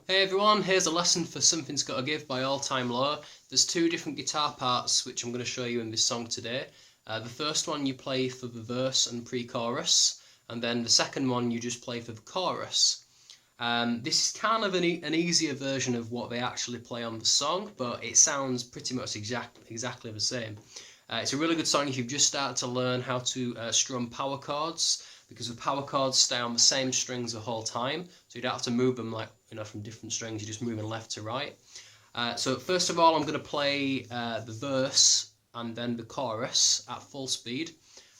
Hey everyone, here's a lesson for Something's Gotta Give by All Time Low. There's two different guitar parts which I'm going to show you in this song today. The first one you play for the verse and pre-chorus, and then the second one you just play for the chorus. This is kind of an easier version of what they actually play on the song, but it sounds pretty much exactly the same. It's a really good song if you've just started to learn how to strum power chords, because the power chords stay on the same strings the whole time, so you don't have to move them from different strings. You're just moving left to right. So first of all, I'm going to play the verse and then the chorus at full speed.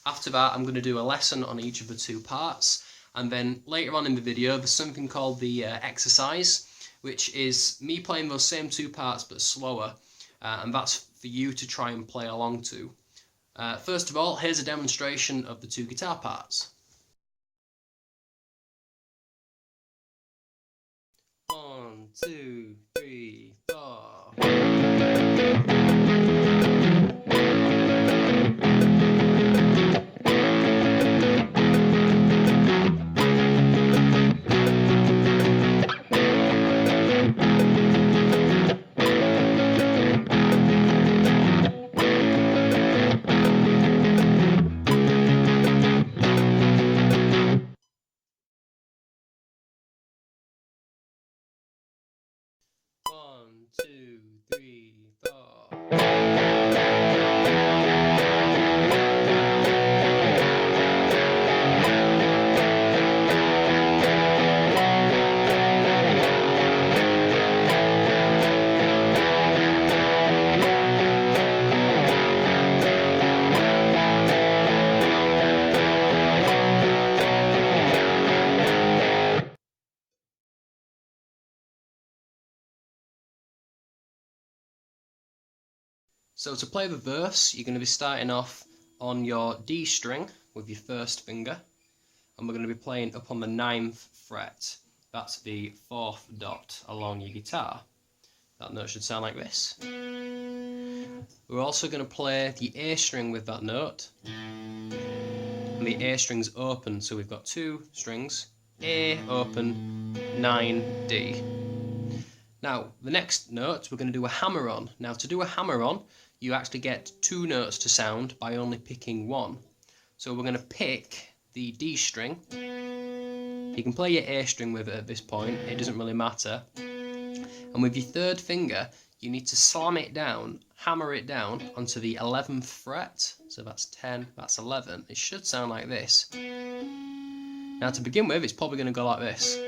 After that, I'm going to do a lesson on each of the two parts, and then later on in the video there's something called the exercise, which is me playing those same two parts but slower, and that's for you to try and play along to. First of all, here's a demonstration of the two guitar parts. 1, 2, 3, 4. One, two, three, four. So to play the verse, you're going to be starting off on your D string with your first finger, and we're going to be playing up on the 9th fret. That's the 4th dot along your guitar. That note should sound like this. We're also going to play the A string with that note, and the A string's open, so we've got two strings, A open, 9, D. Now, the next note we're going to do a hammer on. Now, to do a hammer on, you actually get two notes to sound by only picking one. So we're going to pick the D string. You can play your A string with it at this point, it doesn't really matter. And with your third finger, you need to slam it down, hammer it down onto the 11th fret. So that's 10, that's 11. It should sound like this. Now, to begin with, it's probably going to go like this,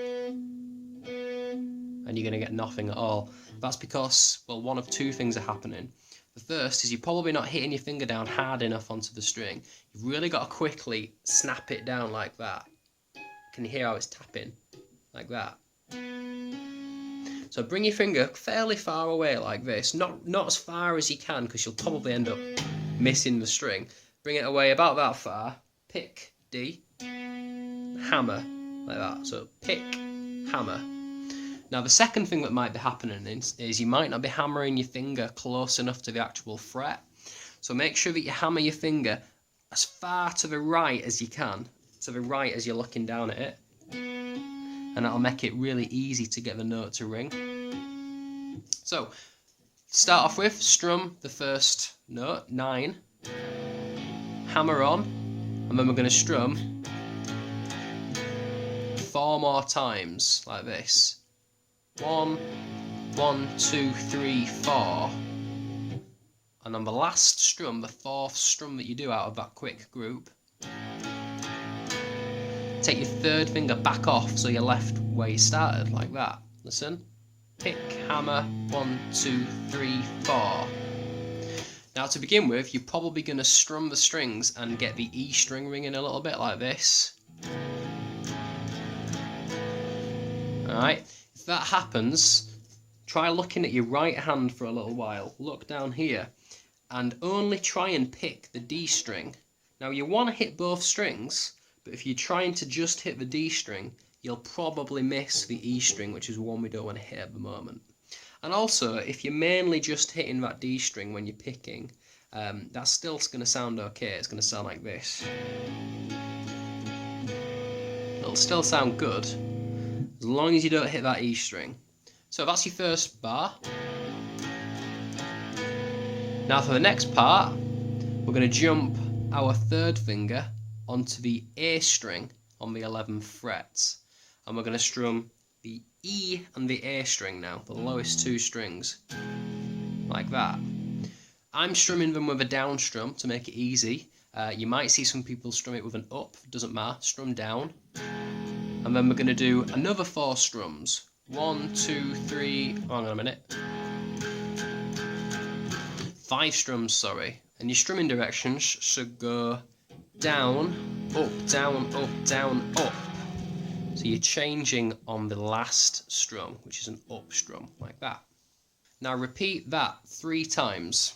and you're going to get nothing at all. That's because, well, one of two things are happening. The first is you're probably not hitting your finger down hard enough onto the string. You've really got to quickly snap it down like that. Can you hear how it's tapping? Like that. So bring your finger fairly far away like this. Not as far as you can, because you'll probably end up missing the string. Bring it away about that far. Pick D. Hammer. Like that. So pick, hammer. Now, the second thing that might be happening is you might not be hammering your finger close enough to the actual fret. So make sure that you hammer your finger as far to the right as you can, to the right as you're looking down at it, and that'll make it really easy to get the note to ring. So, start off with, strum the first note, 9, hammer on, and then we're going to strum 4 more times, like this. 1, 1, 2, 3, 4. And on the last strum, the 4th strum that you do out of that quick group, take your third finger back off so you're left where you started, like that. Listen. Pick, hammer, 1, 2, 3, 4. Now, to begin with, you're probably going to strum the strings and get the E string ringing a little bit like this. Alright. If that happens, try looking at your right hand for a little while. Look down here and only try and pick the D string. Now, you want to hit both strings, but if you're trying to just hit the D string, you'll probably miss the E string, which is one we don't want to hit at the moment. And also, if you're mainly just hitting that D string when you're picking, that's still going to sound okay. It's going to sound like this. It'll still sound good, as long as you don't hit that E string. So that's your first bar. Now for the next part, we're going to jump our third finger onto the A string on the 11th fret. And we're going to strum the E and the A string now, the lowest two strings, like that. I'm strumming them with a down strum to make it easy. You might see some people strum it with an up, doesn't matter, strum down. And then we're going to do another 4 strums. 1, 2, 3, hang on a minute. 5 strums, sorry. And your strumming directions should go down, up, down, up, down, up. So you're changing on the last strum, which is an up strum, like that. Now repeat that 3 times.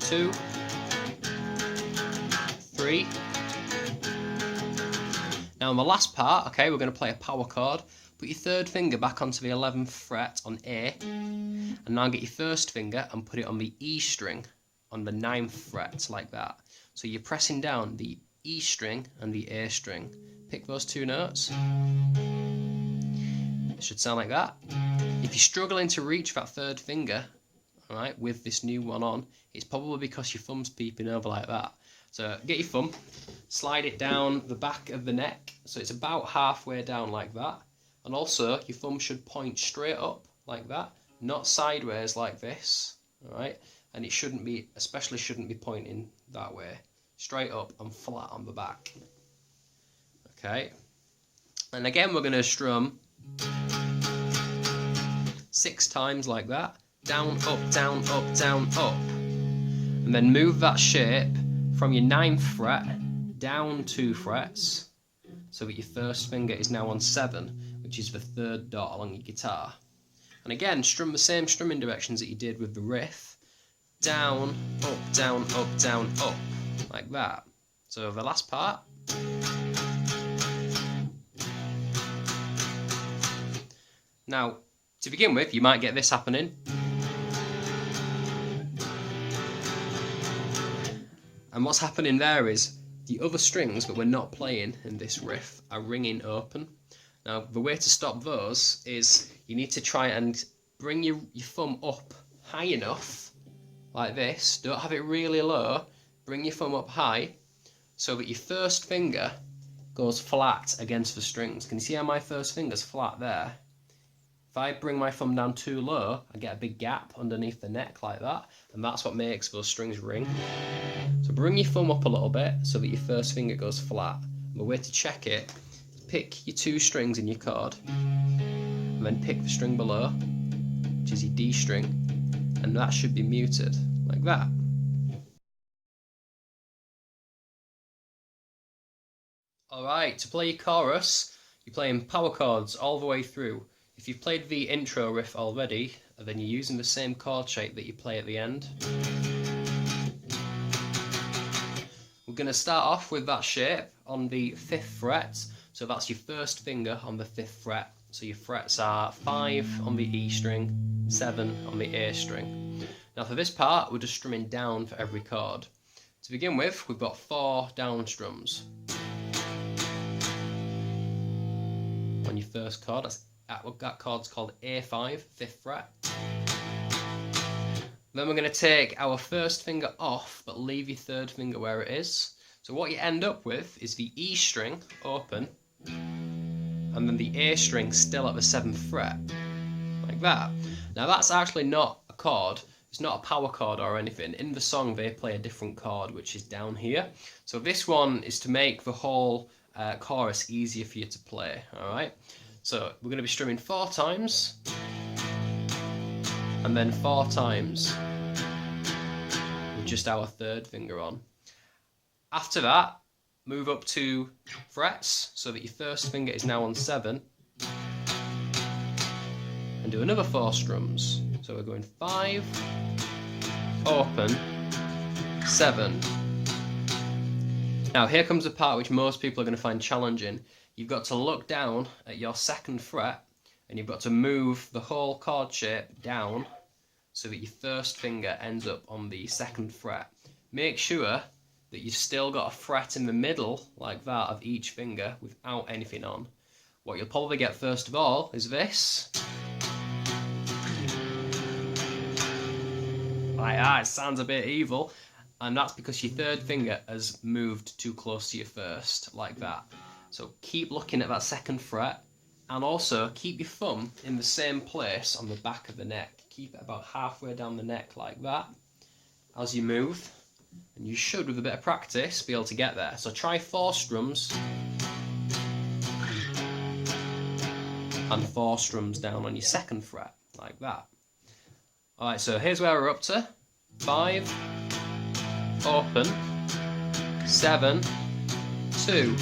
2, 3. Now on the last part, okay, we're going to play a power chord. Put your third finger back onto the 11th fret on A, and now get your first finger and put it on the E string on the 9th fret, like that. So you're pressing down the E string and the A string. Pick those 2 notes. It should sound like that. If you're struggling to reach that third finger, alright, with this new one on, it's probably because your thumb's peeping over like that. So get your thumb, slide it down the back of the neck, so it's about halfway down like that. And also, your thumb should point straight up like that, not sideways like this, alright? And it shouldn't be, especially shouldn't be pointing that way. Straight up and flat on the back. Okay. And again, we're going to strum 6 times like that. Down, up, down, up, down, up. And then move that shape from your 9th fret down 2 frets, so that your first finger is now on 7, which is the 3rd dot along your guitar. And again, strum the same strumming directions that you did with the riff. Down, up, down, up, down, up. Like that. So the last part. Now, to begin with, you might get this happening. And what's happening there is the other strings that we're not playing in this riff are ringing open. Now, the way to stop those is you need to try and bring your thumb up high enough, like this. Don't have it really low. Bring your thumb up high so that your first finger goes flat against the strings. Can you see how my first finger's flat there? If I bring my thumb down too low, I get a big gap underneath the neck like that, and that's what makes those strings ring. So bring your thumb up a little bit so that your first finger goes flat. And the way to check it is pick your 2 strings in your chord, and then pick the string below, which is your D string, and that should be muted, like that. Alright, to play your chorus, you're playing power chords all the way through. If you've played the intro riff already, then you're using the same chord shape that you play at the end. We're going to start off with that shape on the 5th fret, so that's your first finger on the 5th fret. So your frets are 5 on the E string, 7 on the A string. Now for this part, we're just strumming down for every chord. To begin with, we've got 4 down strums. On your first chord, that chord's called A5, 5th fret. Then we're going to take our first finger off, but leave your 3rd finger where it is. So what you end up with is the E string open, and then the A string still at the 7th fret, like that. Now that's actually not a chord, it's not a power chord or anything. In the song they play a different chord, which is down here. So this one is to make the whole chorus easier for you to play, alright? So we're going to be strumming 4 times, and then 4 times with just our 3rd finger on. After that, move up 2 frets so that your first finger is now on 7, and do another 4 strums. So we're going 5, open, 7. Now here comes the part which most people are going to find challenging. You've got to look down at your 2nd fret, and you've got to move the whole chord shape down so that your first finger ends up on the 2nd fret. Make sure that you've still got a fret in the middle, like that, of each finger without anything on. What you'll probably get first of all is this. Like that, it sounds a bit evil, and that's because your third finger has moved too close to your first, like that. So keep looking at that second fret, and also keep your thumb in the same place on the back of the neck. Keep it about halfway down the neck like that as you move, and you should, with a bit of practice, be able to get there. So try 4 strums and 4 strums down on your second fret, like that. Alright, so here's where we're up to. 5, open, 7, 2.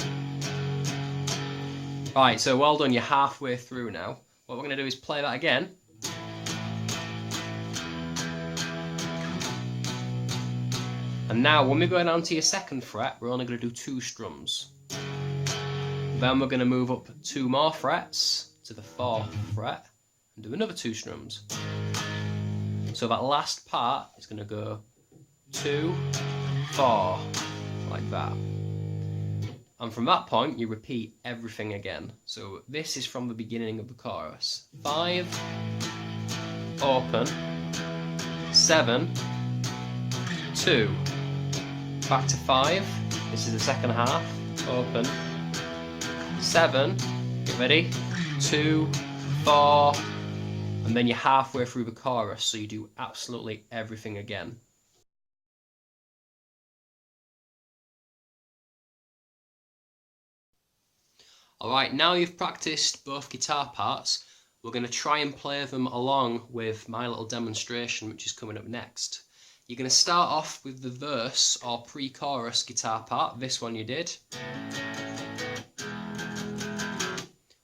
Right, so well done, you're halfway through now. What we're going to do is play that again. And now when we go down to your second fret, we're only going to do 2 strums. Then we're going to move up 2 more frets to the 4th fret and do another 2 strums. So that last part is going to go 2, 4, like that. And from that point, you repeat everything again. So this is from the beginning of the chorus. 5, open, 7, 2, back to 5, this is the second half, open, 7, get ready, 2, 4, and then you're halfway through the chorus, so you do absolutely everything again. Alright, now you've practiced both guitar parts, we're going to try and play them along with my little demonstration, which is coming up next. You're going to start off with the verse or pre-chorus guitar part, this one you did.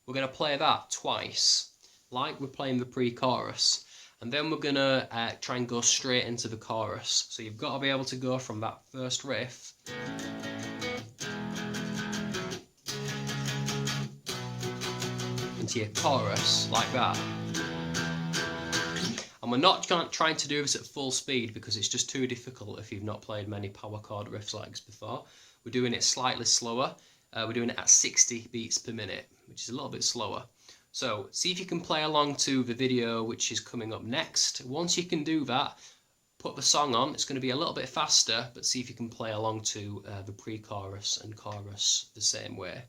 We're going to play that twice, like we're playing the pre-chorus. And then we're going to try and go straight into the chorus. So you've got to be able to go from that first riff into your chorus, like that. And we're not trying to do this at full speed because it's just too difficult if you've not played many power chord riffs like this before. We're doing it slightly slower. We're doing it at 60 beats per minute, which is a little bit slower. So see if you can play along to the video which is coming up next. Once you can do that, put the song on. It's going to be a little bit faster, but see if you can play along to the pre-chorus and chorus the same way.